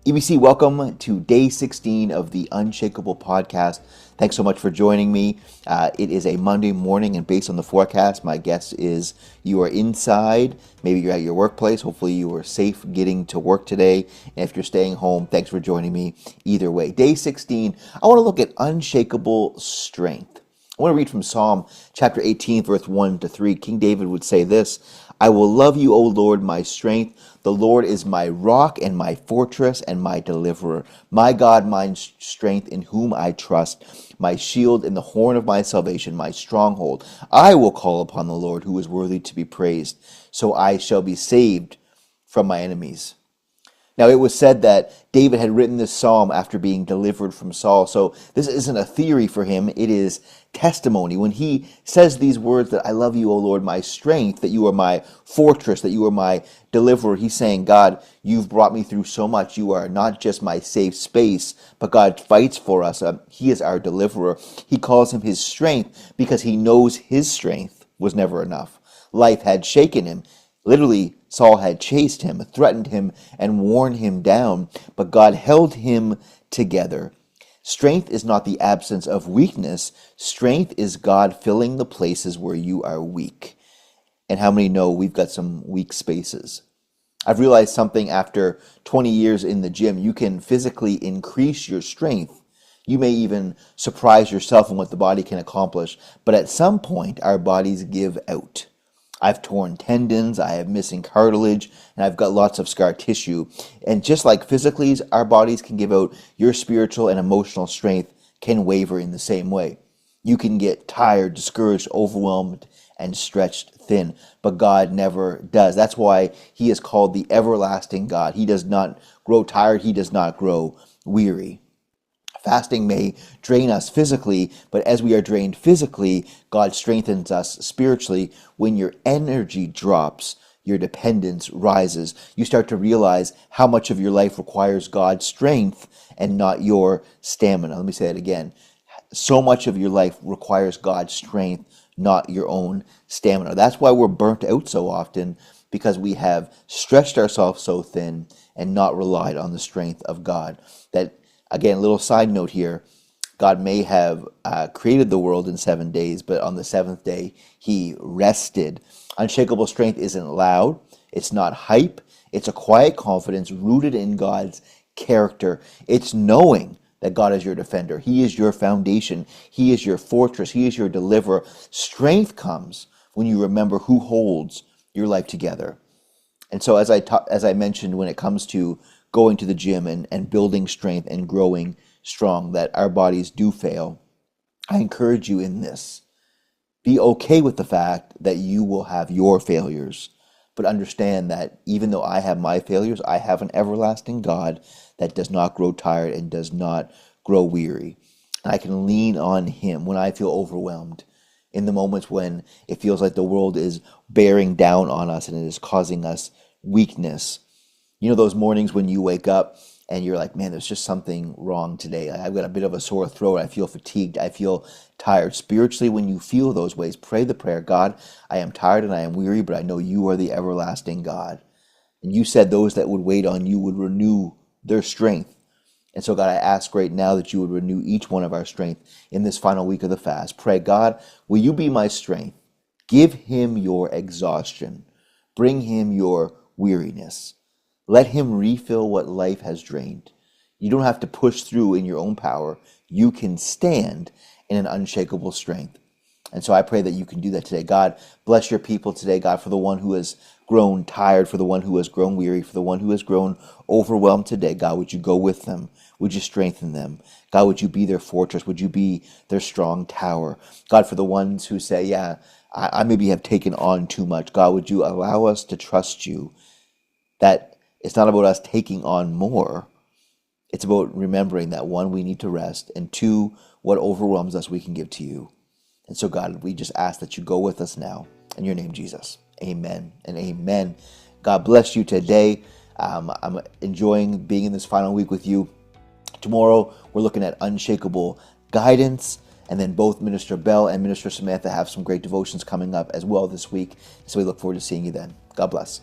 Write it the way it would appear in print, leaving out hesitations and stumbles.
EBC, welcome to day 16 of the Unshakable Podcast. Thanks so much for joining me. It is a Monday morning, and based on the forecast, my guess is you are inside. Maybe you're at your workplace. Hopefully you are safe getting to work today. And if you're staying home, thanks for joining me. Either way, day 16, I want to look at unshakable strength. I want to read from Psalm chapter 18, verse 1 to 3. King David would say this: I will love you, O Lord, my strength. The Lord is my rock and my fortress and my deliverer. My God, my strength, in whom I trust, my shield and the horn of my salvation, my stronghold. I will call upon the Lord, who is worthy to be praised. So I shall be saved from my enemies. Now, it was said that David had written this psalm after being delivered from Saul. So this isn't a theory for him. It is testimony. When he says these words that I love you, O Lord, my strength, that you are my fortress, that you are my deliverer, he's saying, God, you've brought me through so much. You are not just my safe space, but God fights for us. He is our deliverer. He calls him his strength because he knows his strength was never enough. Life had shaken him. Literally, Saul had chased him, threatened him, and worn him down, but God held him together. Strength is not the absence of weakness. Strength is God filling the places where you are weak. And how many know we've got some weak spaces? I've realized something after 20 years in the gym. You can physically increase your strength. You may even surprise yourself in what the body can accomplish, but at some point, our bodies give out. I've torn tendons, I have missing cartilage, and I've got lots of scar tissue. And just like physically, our bodies can give out, your spiritual and emotional strength can waver in the same way. You can get tired, discouraged, overwhelmed, and stretched thin, but God never does. That's why He is called the everlasting God. He does not grow tired, He does not grow weary. Fasting may drain us physically, but as we are drained physically, God strengthens us spiritually. When your energy drops, your dependence rises. You start to realize how much of your life requires God's strength and not your stamina. Let me say that again. So much of your life requires God's strength, not your own stamina. That's why we're burnt out so often, because we have stretched ourselves so thin and not relied on the strength of God. Again, a little side note here, God may have created the world in 7 days, but on the seventh day, He rested. Unshakable strength isn't loud, it's not hype, it's a quiet confidence rooted in God's character. It's knowing that God is your defender. He is your foundation. He is your fortress. He is your deliverer. Strength comes when you remember who holds your life together. And so as I mentioned, when it comes to going to the gym and building strength and growing strong, that our bodies do fail, I encourage you in this. Be okay with the fact that you will have your failures, but understand that even though I have my failures, I have an everlasting God that does not grow tired and does not grow weary. And I can lean on Him when I feel overwhelmed, in the moments when it feels like the world is bearing down on us and it is causing us weakness. You know those mornings when you wake up and you're like, man, there's just something wrong today. I've got a bit of a sore throat. I feel fatigued. I feel tired. Spiritually, when you feel those ways, pray the prayer, God, I am tired and I am weary, but I know you are the everlasting God. And you said those that would wait on you would renew their strength. And so, God, I ask right now that you would renew each one of our strength in this final week of the fast. Pray, God, will you be my strength? Give Him your exhaustion. Bring Him your weariness. Let Him refill what life has drained. You don't have to push through in your own power. You can stand in an unshakable strength. And so I pray that you can do that today. God, bless your people today, God, for the one who has grown tired, for the one who has grown weary, for the one who has grown overwhelmed today. God, would you go with them? Would you strengthen them? God, would you be their fortress? Would you be their strong tower? God, for the ones who say, yeah, I maybe have taken on too much. God, would you allow us to trust you, that it's not about us taking on more. It's about remembering that, one, we need to rest, and two, what overwhelms us we can give to you. And so, God, we just ask that you go with us now. In your name, Jesus. Amen and amen. God bless you today. I'm enjoying being in this final week with you. Tomorrow, we're looking at unshakable guidance. And then both Minister Bell and Minister Samantha have some great devotions coming up as well this week. So we look forward to seeing you then. God bless.